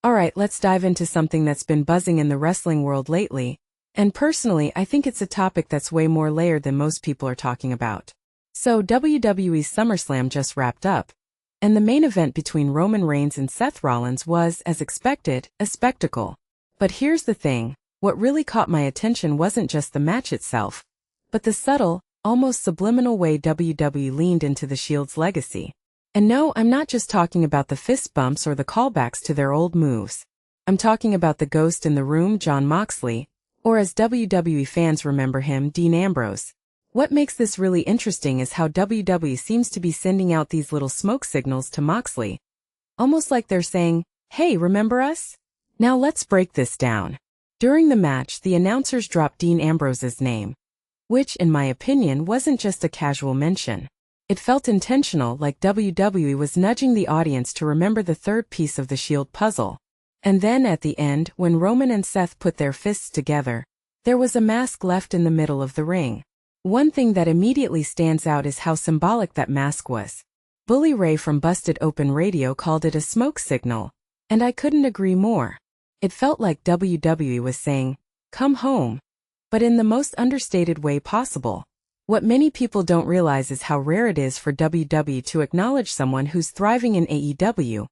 Alright, let's dive into something that's been buzzing in the wrestling world lately, and personally I think it's a topic that's way more layered than most people are talking about. So WWE's SummerSlam just wrapped up, and the main event between Roman Reigns and Seth Rollins was, as expected, a spectacle. But here's the thing, what really caught my attention wasn't just the match itself, but the subtle, almost subliminal way WWE leaned into the Shield's legacy. And no, I'm not just talking about the fist bumps or the callbacks to their old moves. I'm talking about the ghost in the room, Jon Moxley, or as WWE fans remember him, Dean Ambrose. What makes this really interesting is how WWE seems to be sending out these little smoke signals to Moxley. Almost like they're saying, hey, remember us? Now let's break this down. During the match, the announcers dropped Dean Ambrose's name, which, in my opinion, wasn't just a casual mention. It felt intentional, like WWE was nudging the audience to remember the third piece of the Shield puzzle. And then at the end, when Roman and Seth put their fists together, there was a mask left in the middle of the ring. One thing that immediately stands out is how symbolic that mask was. Bully Ray from Busted Open Radio called it a smoke signal, and I couldn't agree more. It felt like WWE was saying, come home, but in the most understated way possible. What many people don't realize is how rare it is for WWE to acknowledge someone who's thriving in AEW,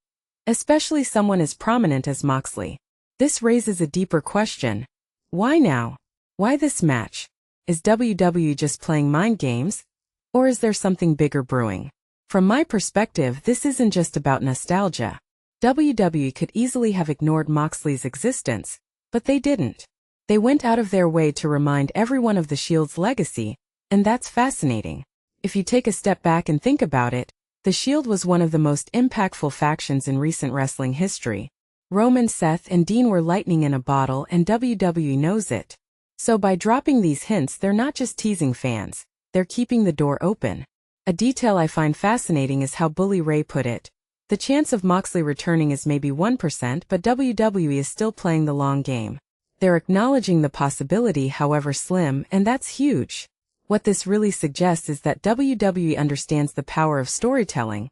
especially someone as prominent as Moxley. This raises a deeper question. Why now? Why this match? Is WWE just playing mind games? Or is there something bigger brewing? From my perspective, this isn't just about nostalgia. WWE could easily have ignored Moxley's existence, but they didn't. They went out of their way to remind everyone of the Shield's legacy, and that's fascinating. If you take a step back and think about it, the Shield was one of the most impactful factions in recent wrestling history. Roman, Seth, and Dean were lightning in a bottle, and WWE knows it. So by dropping these hints, they're not just teasing fans, they're keeping the door open. A detail I find fascinating is how Bully Ray put it. The chance of Moxley returning is maybe 1%, but WWE is still playing the long game. They're acknowledging the possibility, however slim, and that's huge. What this really suggests is that WWE understands the power of storytelling,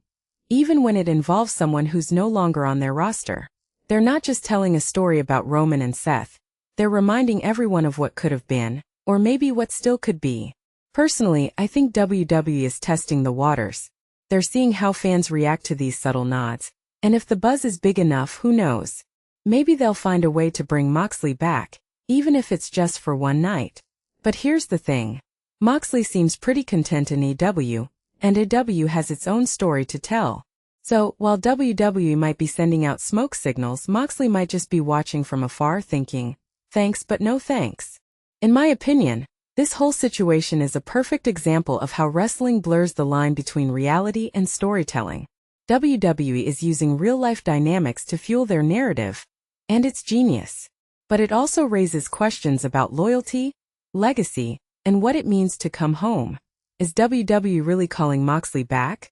even when it involves someone who's no longer on their roster. They're not just telling a story about Roman and Seth, they're reminding everyone of what could have been, or maybe what still could be. Personally, I think WWE is testing the waters. They're seeing how fans react to these subtle nods, and if the buzz is big enough, who knows? Maybe they'll find a way to bring Moxley back, even if it's just for one night. But here's the thing. Moxley seems pretty content in AEW, and AEW has its own story to tell. So, while WWE might be sending out smoke signals, Moxley might just be watching from afar thinking, thanks but no thanks. In my opinion, this whole situation is a perfect example of how wrestling blurs the line between reality and storytelling. WWE is using real-life dynamics to fuel their narrative, and it's genius. But it also raises questions about loyalty, legacy, and what it means to come home. Is WWE really calling Moxley back?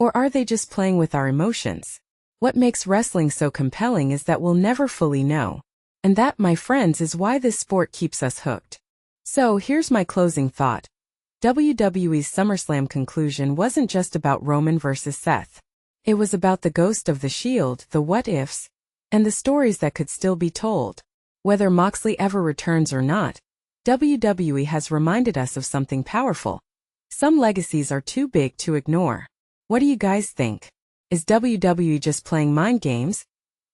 Or are they just playing with our emotions? What makes wrestling so compelling is that we'll never fully know. And that, my friends, is why this sport keeps us hooked. So here's my closing thought. WWE's SummerSlam conclusion wasn't just about Roman versus Seth. It was about the ghost of the Shield, the what-ifs, and the stories that could still be told. Whether Moxley ever returns or not, WWE has reminded us of something powerful. Some legacies are too big to ignore. What do you guys think? Is WWE just playing mind games?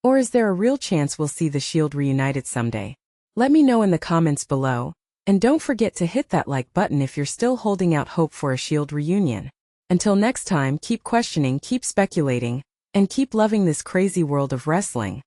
Or is there a real chance we'll see the Shield reunited someday? Let me know in the comments below, and don't forget to hit that like button if you're still holding out hope for a Shield reunion. Until next time, keep questioning, keep speculating, and keep loving this crazy world of wrestling.